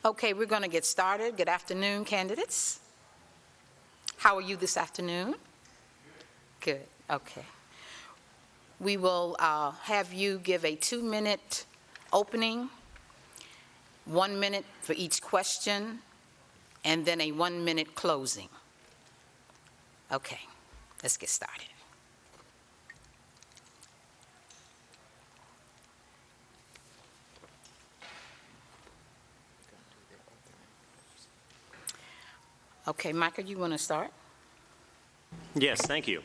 Okay, we're going to get started. Good afternoon, candidates. How are you this afternoon? Good, okay. We will have you give a 2-minute opening, 1 minute for each question, and then a 1-minute closing. Okay, let's get started. Okay, Michael, you want to start? Yes, thank you.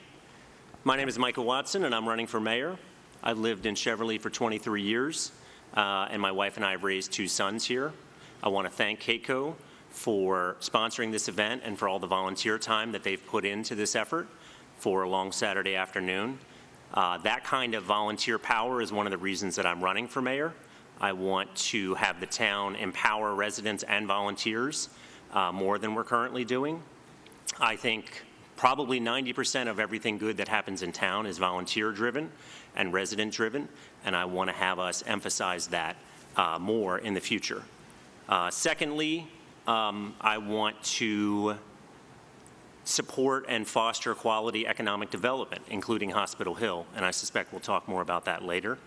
My name is Michael Watson, and I'm running for mayor. I've lived in Cheverly for 23 years, and my wife and I have raised 2 sons here. I want to thank Keiko for sponsoring this event and for all the volunteer time that they've put into this effort for a long Saturday afternoon. That kind of volunteer power is one of the reasons that I'm running for mayor. I want to have the town empower residents and volunteers more than we're currently doing. I think probably 90% of everything good that happens in town is volunteer-driven and resident-driven, and I want to have us emphasize that more in the future. Secondly, I want to support and foster quality economic development, including Hospital Hill, and I suspect we'll talk more about that later.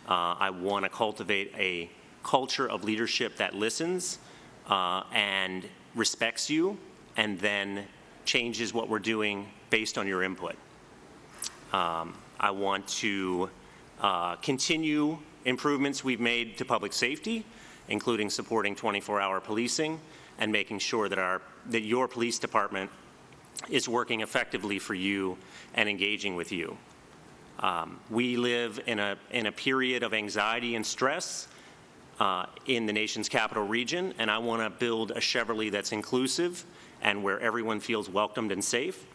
I want to cultivate a culture of leadership that listens and respects you, and then changes what we're doing based on your input. I want to continue improvements we've made to public safety, including supporting 24-hour policing and making sure that your police department is working effectively for you and engaging with you. We live in a period of anxiety and stress in the nation's capital region, and I want to build a Cheverly that's inclusive and where everyone feels welcomed and safe.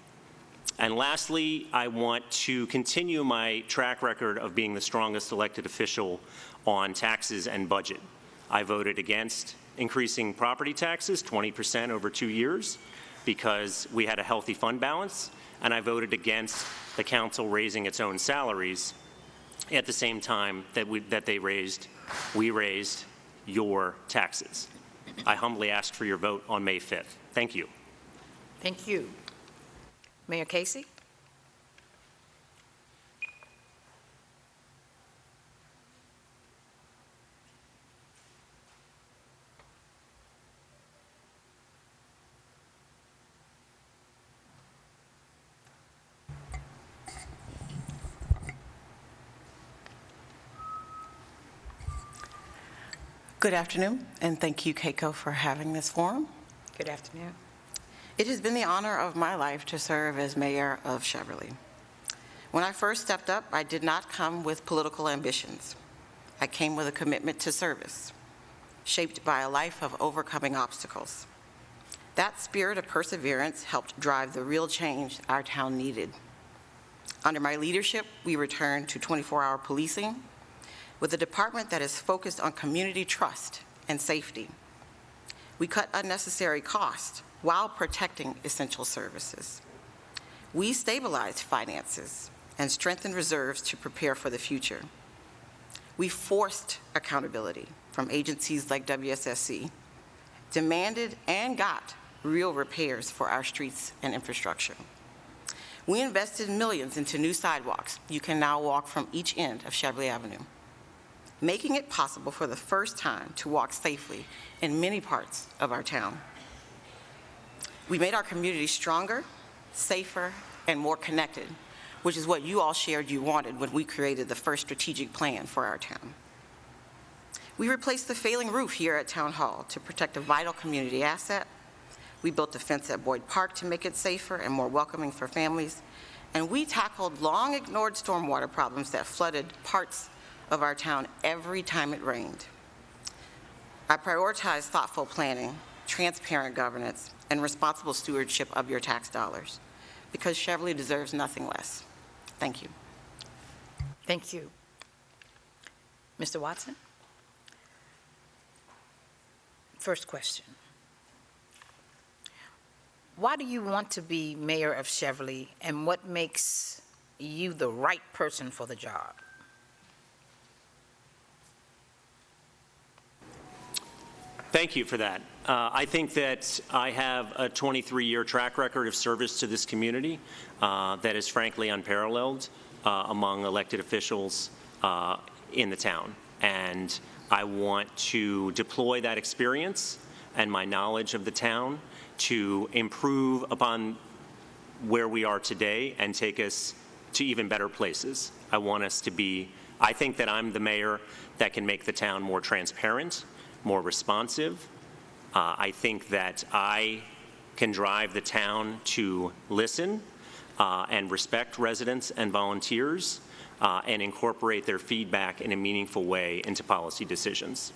And lastly, I want to continue my track record of being the strongest elected official on taxes and budget. I voted against increasing property taxes 20% over 2 years because we had a healthy fund balance, and I voted against the council raising its own salaries at the same time that we raised your taxes. I humbly ask for your vote on May 5th. Thank you. Thank you. Mayor Casey? Good afternoon, and thank you, Keiko, for having this forum. Good afternoon. It has been the honor of my life to serve as mayor of Cheverly. When I first stepped up, I did not come with political ambitions. I came with a commitment to service, shaped by a life of overcoming obstacles. That spirit of perseverance helped drive the real change our town needed. Under my leadership, we returned to 24-hour policing, with a department that is focused on community trust and safety. We cut unnecessary costs while protecting essential services. We stabilized finances and strengthened reserves to prepare for the future. We forced accountability from agencies like WSSC, demanded and got real repairs for our streets and infrastructure. We invested millions into new sidewalks. You can now walk from each end of Cheverly Avenue, making it possible for the first time to walk safely in many parts of our town. We made our community stronger, safer, and more connected, which is what you all shared you wanted when we created the first strategic plan for our town. We replaced the failing roof here at Town Hall to protect a vital community asset. We built a fence at Boyd Park to make it safer and more welcoming for families. And we tackled long-ignored stormwater problems that flooded parts of our town every time it rained. I prioritize thoughtful planning, transparent governance, and responsible stewardship of your tax dollars, because Cheverly deserves nothing less. Thank you. Thank you. Mr. Watson? First question. Why do you want to be mayor of Cheverly, and what makes you the right person for the job? Thank you for that. I think that I have a 23-year track record of service to this community that is frankly unparalleled among elected officials in the town. And I want to deploy that experience and my knowledge of the town to improve upon where we are today and take us to even better places. I want us to be, I think that I'm the mayor that can make the town more transparent, more responsive. I think that I can drive the town to listen and respect residents and volunteers and incorporate their feedback in a meaningful way into policy decisions.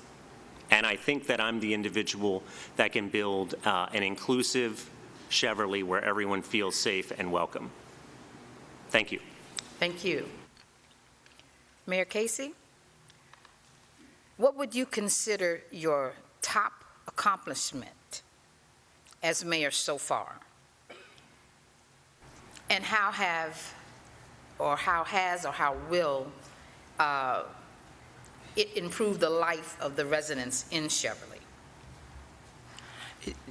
And I think that I'm the individual that can build an inclusive Cheverly where everyone feels safe and welcome. Thank you. Thank you. Mayor Casey, what would you consider your top accomplishment as mayor so far? And how will it improve the life of the residents in Cheverly?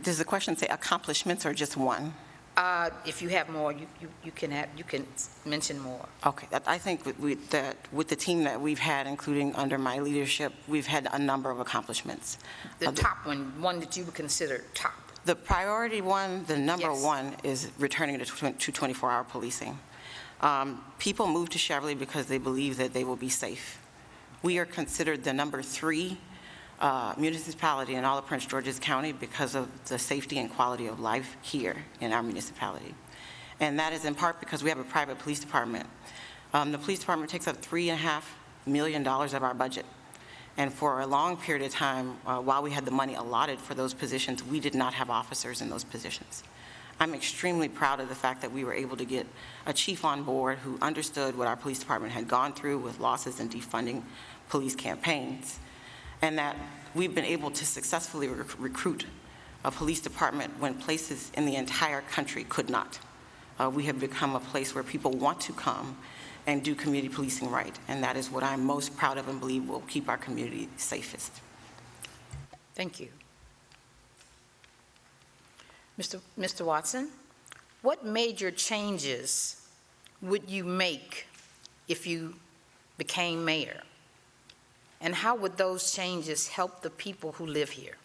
Does the question say accomplishments or just one? If you have more, you can mention more. Okay, I think with the team that we've had, including under my leadership, we've had a number of accomplishments. The top one that you would consider top. The priority one, the number Yes. one, is returning to 24-hour policing. People move to Cheverly because they believe that they will be safe. We are considered the number 3 municipality in all of Prince George's County because of the safety and quality of life here in our municipality. And that is in part because we have a private police department. The police department takes up $3.5 million of our budget. And for a long period of time, while we had the money allotted for those positions, we did not have officers in those positions. I'm extremely proud of the fact that we were able to get a chief on board who understood what our police department had gone through with losses and defunding police campaigns, and that we've been able to successfully recruit a police department when places in the entire country could not. We have become a place where people want to come and do community policing right, and that is what I'm most proud of and believe will keep our community safest. Thank you. Mr. Watson, what major changes would you make if you became mayor? And how would those changes help the people who live here?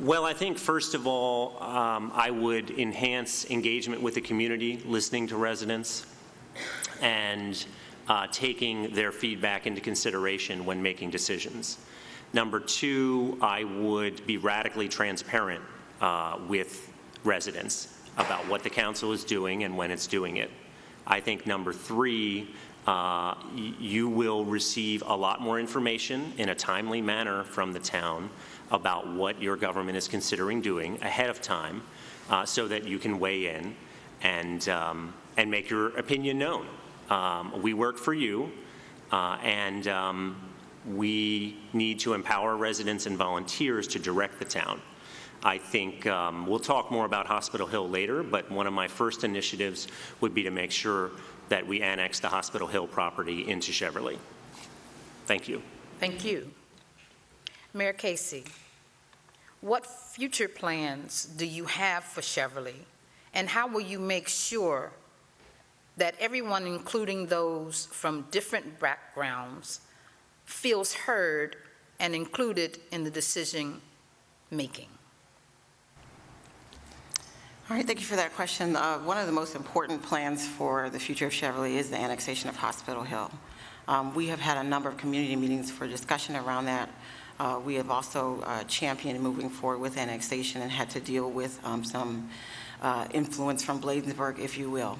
Well, I think first of all, I would enhance engagement with the community, listening to residents, and taking their feedback into consideration when making decisions. Number 2, I would be radically transparent with residents about what the council is doing and when it's doing it. I think number 3, you will receive a lot more information in a timely manner from the town about what your government is considering doing ahead of time so that you can weigh in and make your opinion known. We work for you, and we need to empower residents and volunteers to direct the town. I think we'll talk more about Hospital Hill later, but one of my first initiatives would be to make sure that we annex the Hospital Hill property into Cheverly. Thank you. Thank you. Mayor Casey, what future plans do you have for Cheverly, and how will you make sure that everyone, including those from different backgrounds, feels heard and included in the decision making? All right, thank you for that question. One of the most important plans for the future of Cheverly is the annexation of Hospital Hill. We have had a number of community meetings for discussion around that. We have also championed moving forward with annexation and had to deal with some influence from Bladensburg, if you will.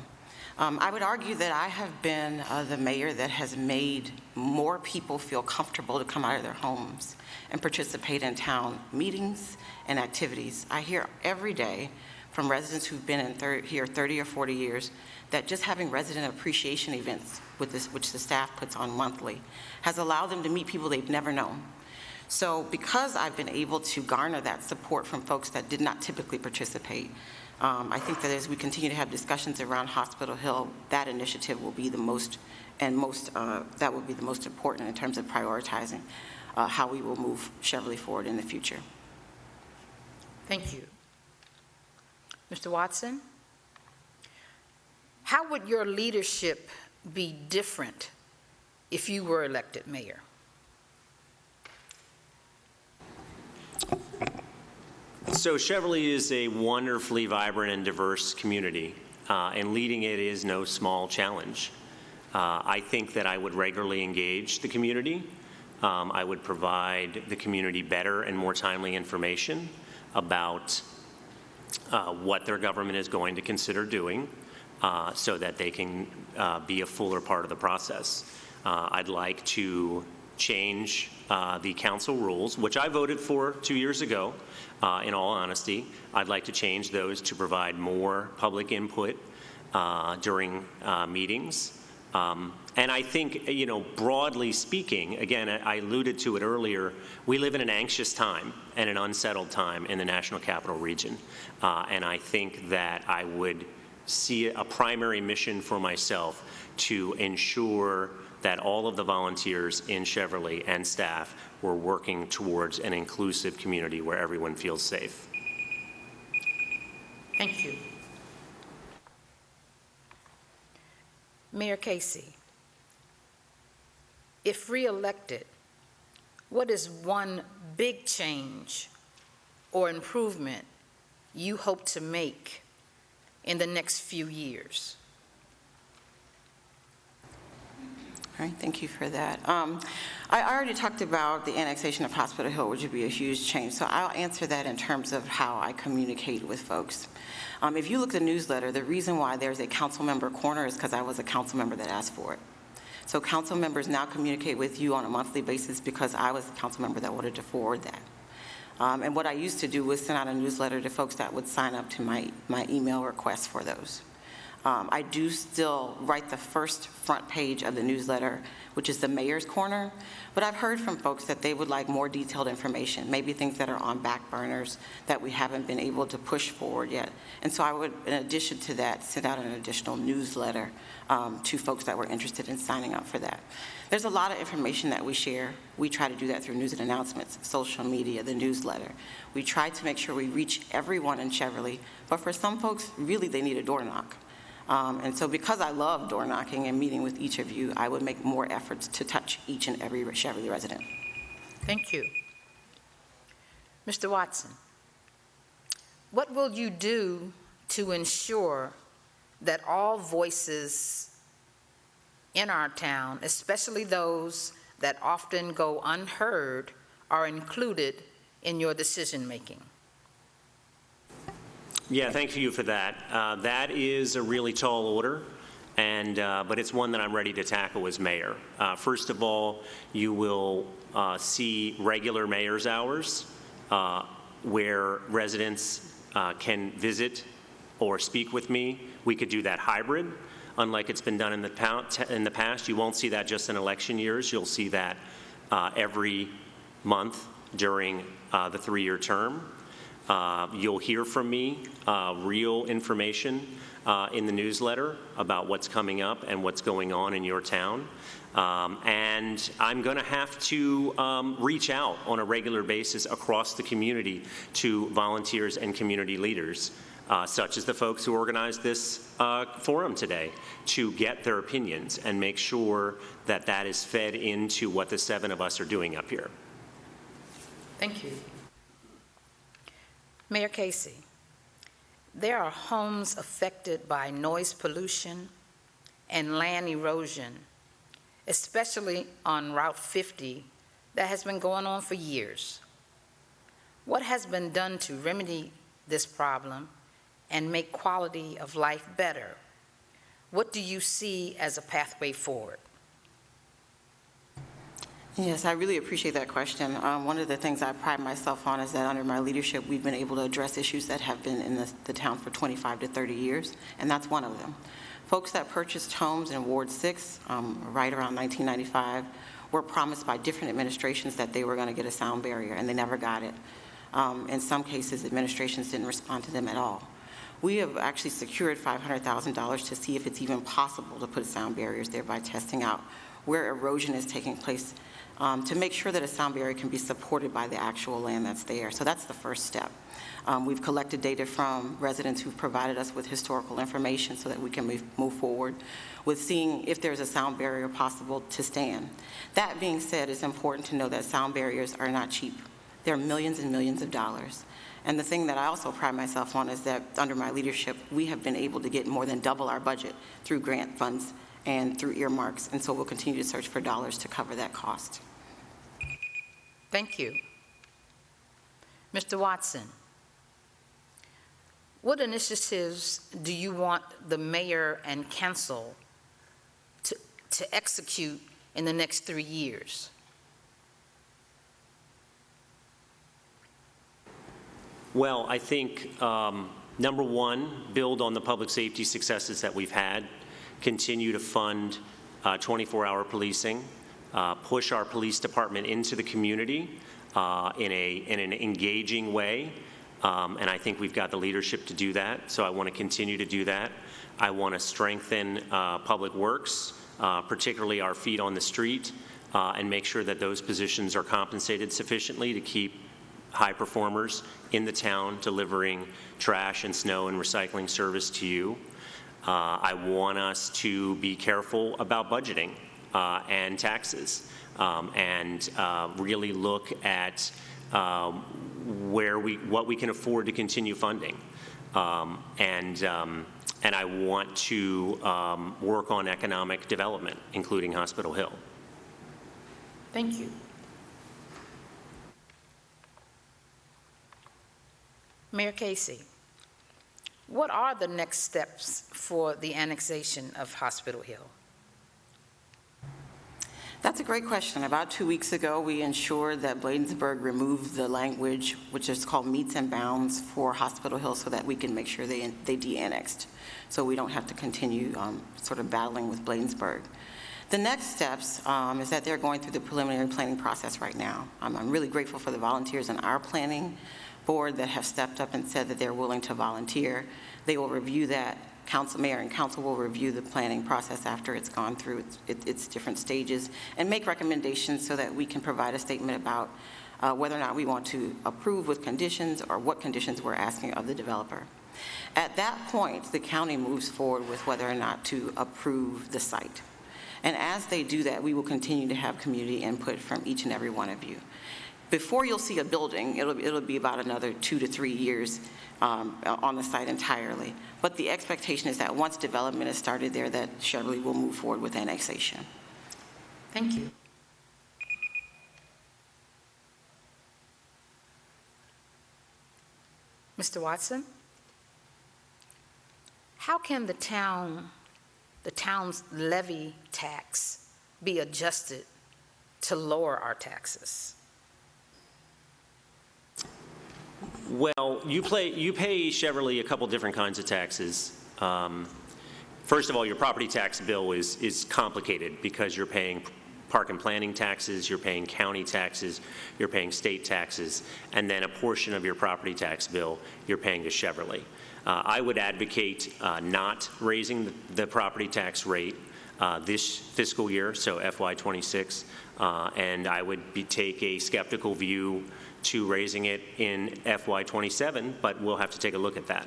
I would argue that I have been the mayor that has made more people feel comfortable to come out of their homes and participate in town meetings and activities. I hear every day from residents who've been here 30 or 40 years that just having resident appreciation events, which the staff puts on monthly, has allowed them to meet people they've never known. So because I've been able to garner that support from folks that did not typically participate, I think that as we continue to have discussions around Hospital Hill, that initiative will be the most and that would be the most important in terms of prioritizing how we will move Cheverly forward in the future. Thank you. Mr. Watson, how would your leadership be different if you were elected mayor? So Cheverly is a wonderfully vibrant and diverse community, and leading it is no small challenge. I think that I would regularly engage the community. I would provide the community better and more timely information about what their government is going to consider doing so that they can be a fuller part of the process. I'd like to change the council rules, which I voted for 2 years ago, in all honesty. I'd like to change those to provide more public input during meetings. And I think, broadly speaking, again, I alluded to it earlier, we live in an anxious time and an unsettled time in the National Capital Region. And I think that I would see a primary mission for myself to ensure that all of the volunteers in Cheverly and staff were working towards an inclusive community where everyone feels safe. Thank you. Mayor Casey, if re-elected, what is one big change or improvement you hope to make in the next few years? All right, thank you for that. I already talked about the annexation of Hospital Hill, which would be a huge change, so I'll answer that in terms of how I communicate with folks. If you look at the newsletter, the reason why there's a council member corner is because I was a council member that asked for it. So council members now communicate with you on a monthly basis because I was the council member that wanted to forward that. And what I used to do was send out a newsletter to folks that would sign up to my email requests for those. I do still write the first front page of the newsletter, which is the mayor's corner, but I've heard from folks that they would like more detailed information, maybe things that are on back burners that we haven't been able to push forward yet. And so I would, in addition to that, send out an additional newsletter to folks that were interested in signing up for that. There's a lot of information that we share. We try to do that through news and announcements, social media, the newsletter. We try to make sure we reach everyone in Cheverly, but for some folks, really they need a door knock. And so because I love door knocking and meeting with each of you, I would make more efforts to touch each and every Cheverly resident. Thank you. Mr. Watson, what will you do to ensure that all voices in our town, especially those that often go unheard, are included in your decision making? Yeah, thank you for that. That is a really tall order, but it's one that I'm ready to tackle as mayor. First of all, you will see regular mayor's hours where residents can visit or speak with me. We could do that hybrid, unlike it's been done in the past. You won't see that just in election years. You'll see that every month during the 3-year term. You'll hear from me real information in the newsletter about what's coming up and what's going on in your town. And I'm going to have to reach out on a regular basis across the community to volunteers and community leaders, such as the folks who organized this forum today, to get their opinions and make sure that that is fed into what the 7 of us are doing up here. Thank you. Mayor Casey, there are homes affected by noise pollution and land erosion, especially on Route 50, that has been going on for years. What has been done to remedy this problem and make quality of life better? What do you see as a pathway forward? Yes, I really appreciate that question. One of the things I pride myself on is that under my leadership, we've been able to address issues that have been in the town for 25 to 30 years, and that's one of them. Folks that purchased homes in Ward 6 right around 1995 were promised by different administrations that they were going to get a sound barrier, and they never got it. In some cases, administrations didn't respond to them at all. We have actually secured $500,000 to see if it's even possible to put sound barriers there by testing out where erosion is taking place, to make sure that a sound barrier can be supported by the actual land that's there. So that's the first step. We've collected data from residents who've provided us with historical information so that we can move forward with seeing if there's a sound barrier possible to stand. That being said, it's important to know that sound barriers are not cheap. They're millions and millions of dollars. And the thing that I also pride myself on is that under my leadership, we have been able to get more than double our budget through grant funds and through earmarks, and so we'll continue to search for dollars to cover that cost. Thank you. Mr. Watson, what initiatives do you want the mayor and council to execute in the next 3 years? Well, I think, number one, build on the public safety successes that we've had, continue to fund 24-hour policing, push our police department into the community in an engaging way, and I think we've got the leadership to do that, so I want to continue to do that. I want to strengthen public works, particularly our feet on the street, and make sure that those positions are compensated sufficiently to keep high performers in the town delivering trash and snow and recycling service to you. I want us to be careful about budgeting and taxes, and really look at what we can afford to continue funding. And I want to work on economic development, including Hospital Hill. Thank you. Mayor Casey, what are the next steps for the annexation of Hospital Hill? That's a great question. About 2 weeks ago, we ensured that Bladensburg removed the language, which is called meets and bounds, for Hospital Hill so that we can make sure they de-annexed, so we don't have to continue sort of battling with Bladensburg. The next steps is that they're going through the preliminary planning process right now. I'm really grateful for the volunteers in our planning board that have stepped up and said that they're willing to volunteer. They will review that. Mayor and council will review the planning process after it's gone through its different stages and make recommendations so that we can provide a statement about whether or not we want to approve with conditions or what conditions we're asking of the developer. At that point, the county moves forward with whether or not to approve the site. And as they do that, we will continue to have community input from each and every one of you. Before you'll see a building, it'll be about another 2 to 3 years on the site entirely. But the expectation is that once development is started there, that Cheverly will move forward with annexation. Thank you. Mr. Watson, how can the town's levy tax be adjusted to lower our taxes? Well, you pay Cheverly a couple different kinds of taxes. First of all, your property tax bill is complicated because you're paying park and planning taxes, you're paying county taxes, you're paying state taxes, and then a portion of your property tax bill you're paying to Cheverly. I would advocate not raising the property tax rate this fiscal year, so FY26, and I would take a skeptical view to raising it in FY27, but we'll have to take a look at that.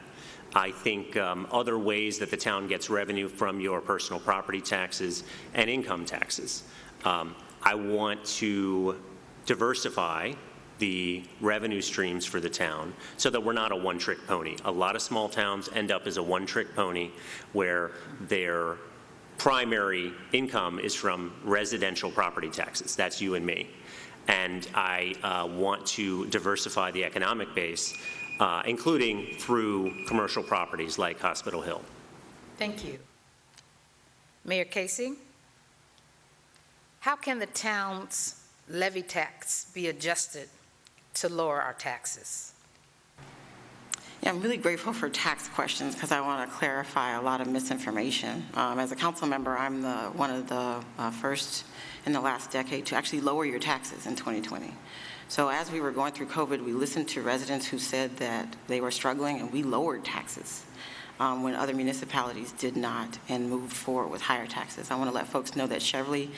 I think other ways that the town gets revenue from your personal property taxes and income taxes. I want to diversify the revenue streams for the town so that we're not a one-trick pony. A lot of small towns end up as a one-trick pony where their primary income is from residential property taxes. That's you and me. And I want to diversify the economic base, including through commercial properties like Hospital Hill. Thank you. Mayor Casey, how can the town's levy tax be adjusted to lower our taxes? Yeah, I'm really grateful for tax questions because I want to clarify a lot of misinformation. As a council member, I'm one of the first in the last decade to actually lower your taxes in 2020. So as we were going through COVID, we listened to residents who said that they were struggling, and we lowered taxes. when other municipalities did not and moved forward with higher taxes. I want to let folks know that Cheverly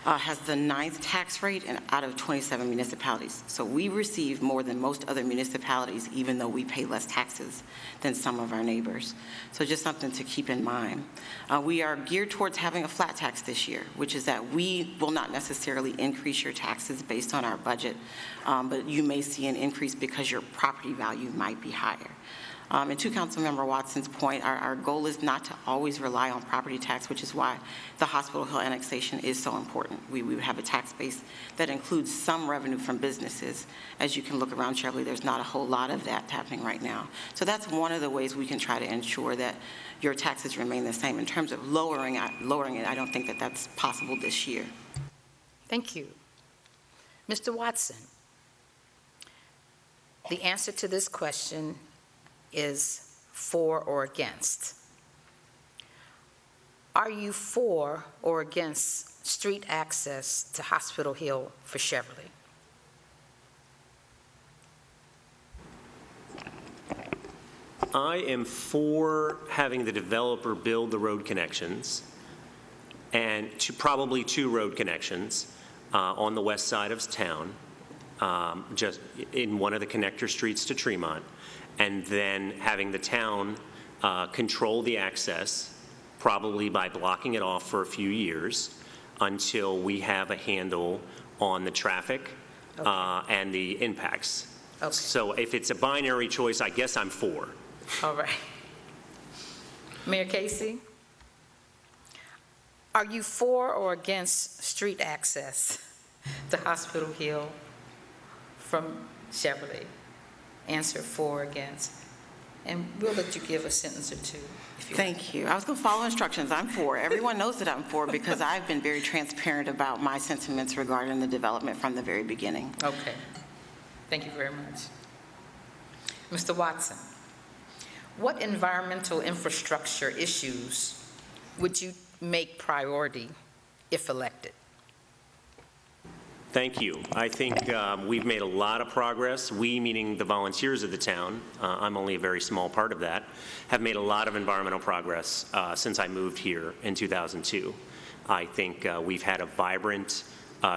has the 9th tax rate out of 27 municipalities. So we receive more than most other municipalities, even though we pay less taxes than some of our neighbors. So just something to keep in mind. We are geared towards having a flat tax this year, which is that we will not necessarily increase your taxes based on our budget, but you may see an increase because your property value might be higher. And to Councilmember Watson's point, our goal is not to always rely on property tax, which is why the Hospital Hill annexation is so important. We would have a tax base that includes some revenue from businesses. As you can look around Cheverly, there's not a whole lot of that happening right now. So that's one of the ways we can try to ensure that your taxes remain the same. In terms of lowering it, I don't think that that's possible this year. Thank you. Mr. Watson, the answer to this question is for or against. Are you for or against street access to Hospital Hill for Cheverly? I am for having the developer build the road connections, and probably 2 road connections on the west side of town, just in one of the connector streets to Tremont, and then having the town control the access, probably by blocking it off for a few years until we have a handle on the traffic and the impacts. Okay. So if it's a binary choice, I guess I'm for. All right. Mayor Casey, are you for or against street access to Hospital Hill from Cheverly? Answer for or against. And we'll let you give a sentence or two. If you Thank you. I was going to follow instructions. I'm for. Everyone knows that I'm for because I've been very transparent about my sentiments regarding the development from the very beginning. Okay. Thank you very much. Mr. Watson, what environmental infrastructure issues would you make priority if elected? Thank you. I think we've made a lot of progress. We, meaning the volunteers of the town, I'm only a very small part of that, have made a lot of environmental progress since I moved here in 2002. I think we've had a vibrant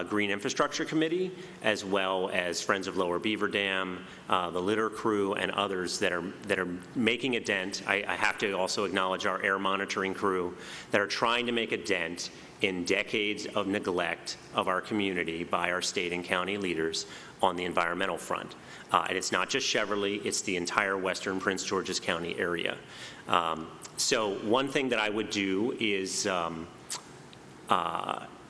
Green Infrastructure Committee, as well as Friends of Lower Beaver Dam, the litter crew, and others that are making a dent. I have to also acknowledge our air monitoring crew that are trying to make a dent in decades of neglect of our community by our state and county leaders on the environmental front. And it's not just Cheverly, it's the entire western Prince George's County area. So one thing that I would do is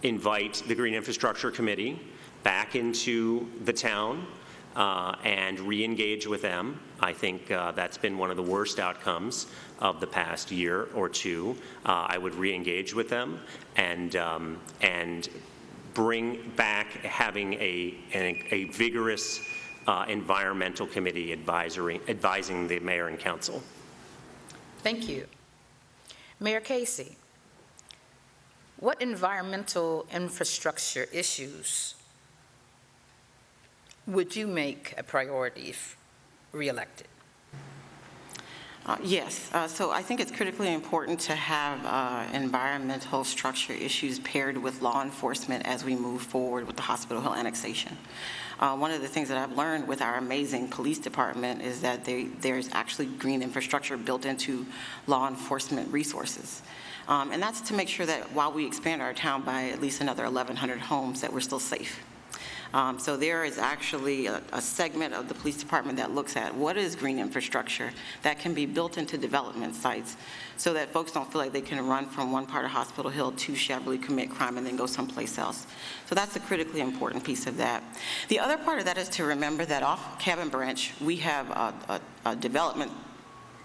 invite the Green Infrastructure Committee back into the town and re-engage with them. I think that's been one of the worst outcomes of the past year or two. I would re-engage with them and bring back having a vigorous environmental committee advising the mayor and council. Thank you. Mayor Casey, what environmental infrastructure issues would you make a priority if reelected? Yes, so I think it's critically important to have environmental structure issues paired with law enforcement as we move forward with the Hospital Hill annexation. One of the things that I've learned with our amazing police department is that there's actually green infrastructure built into law enforcement resources. And that's to make sure that while we expand our town by at least another 1,100 homes, that we're still safe. So there is actually a segment of the police department that looks at what is green infrastructure that can be built into development sites so that folks don't feel like they can run from one part of Hospital Hill to Cheverly, commit crime, and then go someplace else. So that's a critically important piece of that. The other part of that is to remember that off Cabin Branch, we have a development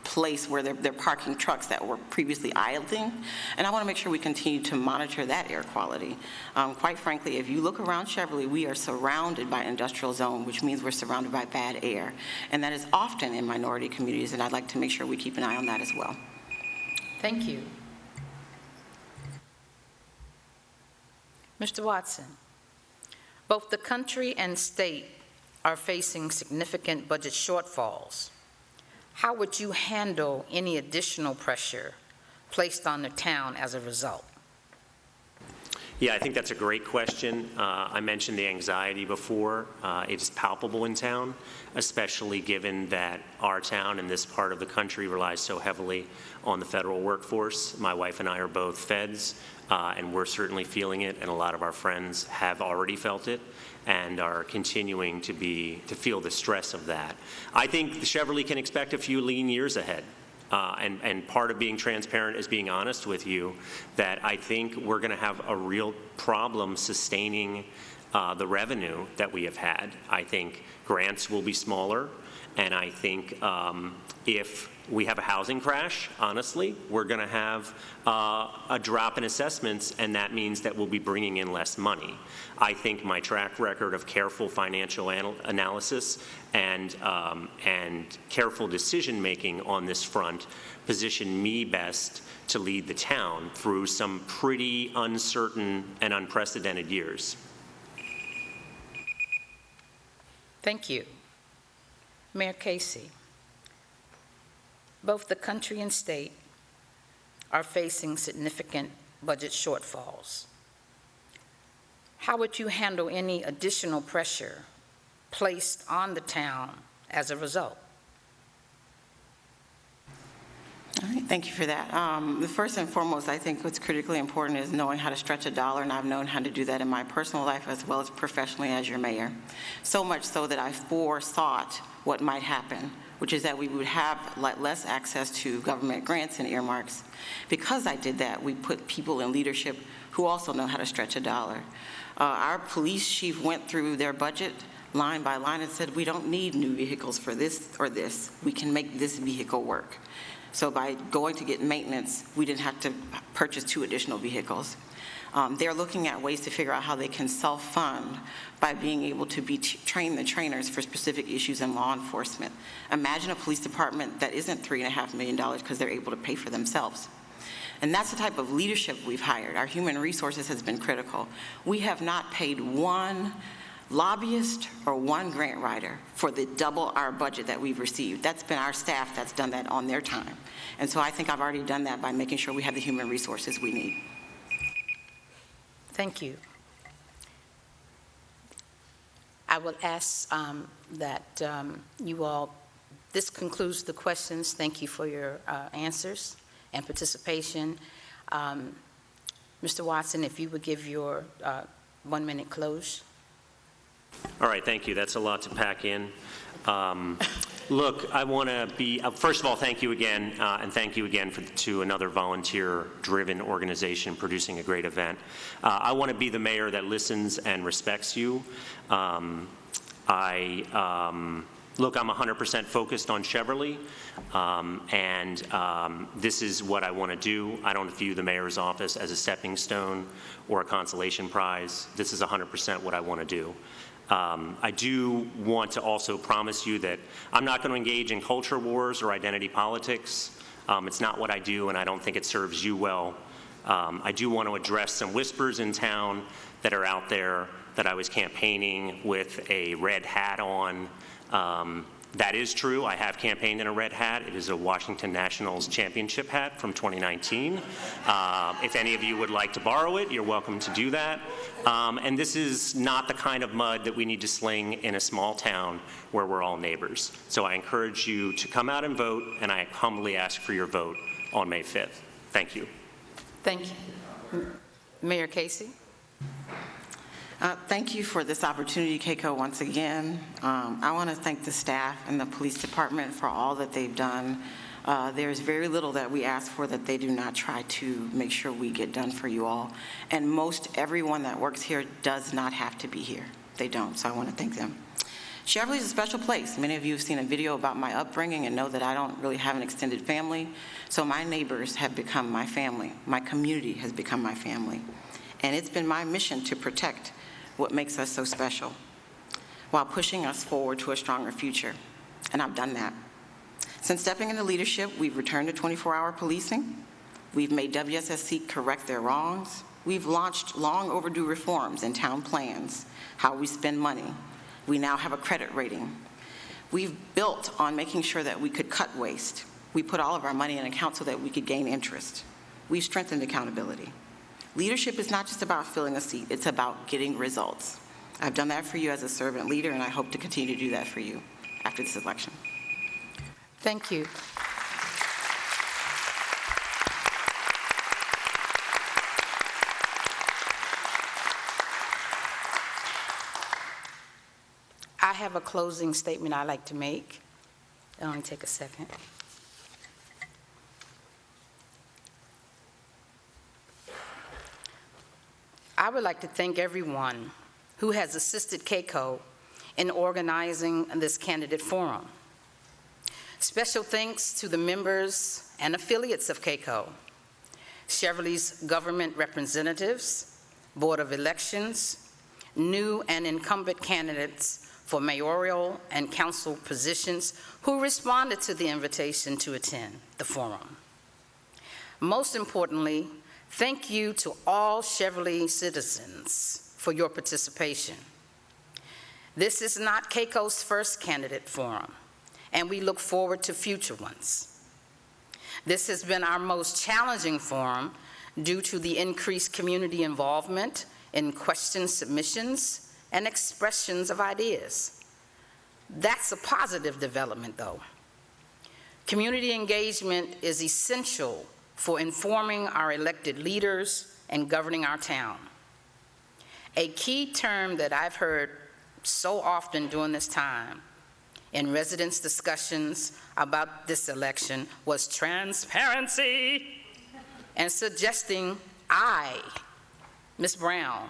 place where they're parking trucks that were previously idling, and I want to make sure we continue to monitor that air quality. Quite frankly, if you look around Cheverly, we are surrounded by industrial zone, which means we're surrounded by bad air, and that is often in minority communities, and I'd like to make sure we keep an eye on that as well. Thank you. Mr. Watson, both the country and state are facing significant budget shortfalls. how would you handle any additional pressure placed on the town as a result? Yeah, I think that's a great question. I mentioned the anxiety before. It is palpable in town, especially given that our town and this part of the country relies so heavily on the federal workforce. My wife and I are both feds, and we're certainly feeling it, and a lot of our friends have already felt it and are continuing to feel the stress of that. I think Cheverly can expect a few lean years ahead. And part of being transparent is being honest with you that I think we're going to have a real problem sustaining the revenue that we have had. I think grants will be smaller, and I think if we have a housing crash, honestly, we're going to have a drop in assessments, and that means that we'll be bringing in less money. I think my track record of careful financial analysis and careful decision-making on this front position me best to lead the town through some pretty uncertain and unprecedented years. Thank you. Mayor Casey, both the country and state are facing significant budget shortfalls. How would you handle any additional pressure placed on the town as a result? All right, thank you for that. The first and foremost, I think what's critically important is knowing how to stretch a dollar, and I've known how to do that in my personal life as well as professionally as your mayor. So much so that I forethought what might happen, which is that we would have less access to government grants and earmarks. Because I did that, we put people in leadership who also know how to stretch a dollar. Our police chief went through their budget line by line and said, we don't need new vehicles for this or this. We can make this vehicle work. So by going to get maintenance, we didn't have to purchase 2 additional vehicles. They're looking at ways to figure out how they can self-fund by being able to train the trainers for specific issues in law enforcement. Imagine a police department that isn't $3.5 million because they're able to pay for themselves. And that's the type of leadership we've hired. Our human resources has been critical. We have not paid one lobbyist or one grant writer for the double our budget that we've received. That's been our staff that's done that on their time. And so I think I've already done that by making sure we have the human resources we need. Thank you. I will ask that you all, this concludes the questions. Thank you for your answers and participation. Mr. Watson, if you would give your 1-minute close. All right, thank you. That's a lot to pack in. Look, I want to be, first of all, thank you again, and thank you again to another volunteer-driven organization producing a great event. I want to be the mayor that listens and respects you. Look, I'm 100% focused on Cheverly, and this is what I want to do. I don't view the mayor's office as a stepping stone or a consolation prize. This is 100% what I want to do. I do want to also promise you that I'm not going to engage in culture wars or identity politics. It's not what I do, and I don't think it serves you well. I do want to address some whispers in town that are out there that I was campaigning with a red hat on. That is true. I have campaigned in a red hat. It is a Washington Nationals championship hat from 2019. If any of you would like to borrow it, you're welcome to do that. And this is not the kind of mud that we need to sling in a small town where we're all neighbors. So I encourage you to come out and vote, and I humbly ask for your vote on May 5th. Thank you. Thank you. Mayor Casey. Thank you for this opportunity, Keiko, once again. I want to thank the staff and the police department for all that they've done. There's very little that we ask for that they do not try to make sure we get done for you all. And most everyone that works here does not have to be here. They don't, so I want to thank them. Cheverly is a special place. Many of you have seen a video about my upbringing and know that I don't really have an extended family. So my neighbors have become my family. My community has become my family. And it's been my mission to protect what makes us so special while pushing us forward to a stronger future. And I've done that. Since stepping into leadership, we've returned to 24-hour policing. We've made WSSC correct their wrongs. We've launched long overdue reforms in town plans, how we spend money. We now have a credit rating. We've built on making sure that we could cut waste. We put all of our money in an account so that we could gain interest. We've strengthened accountability. Leadership is not just about filling a seat, it's about getting results. I've done that for you as a servant leader, and I hope to continue to do that for you after this election. Thank you. I have a closing statement I'd like to make. It'll only take a second. I would like to thank everyone who has assisted KCO in organizing this candidate forum. Special thanks to the members and affiliates of KCO, Cheverly's government representatives, Board of Elections, new and incumbent candidates for mayoral and council positions who responded to the invitation to attend the forum. Most importantly, thank you to all Cheverly citizens for your participation. This is not KCO's first candidate forum, and we look forward to future ones. This has been our most challenging forum due to the increased community involvement in question submissions and expressions of ideas. That's a positive development, though. Community engagement is essential for informing our elected leaders and governing our town. A key term that I've heard so often during this time in residents' discussions about this election was transparency, and suggesting Ms. Brown,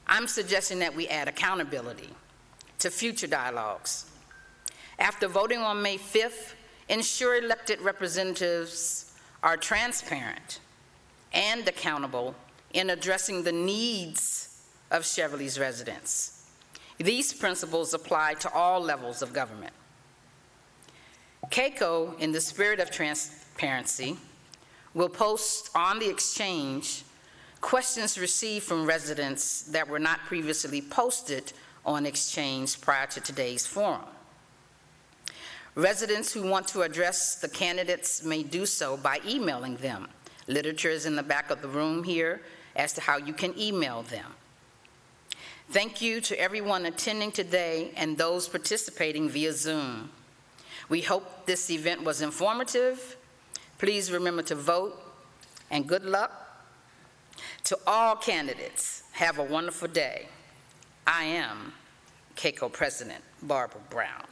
I'm suggesting that we add accountability to future dialogues. After voting on May 5th, ensure elected representatives are transparent and accountable in addressing the needs of Cheverly's residents. These principles apply to all levels of government. KCO, in the spirit of transparency, will post on the exchange questions received from residents that were not previously posted on exchange prior to today's forum. Residents who want to address the candidates may do so by emailing them. Literature is in the back of the room here as to how you can email them. Thank you to everyone attending today and those participating via Zoom. We hope this event was informative. Please remember to vote, and good luck. To all candidates, have a wonderful day. I am KCO President Barbara Brown.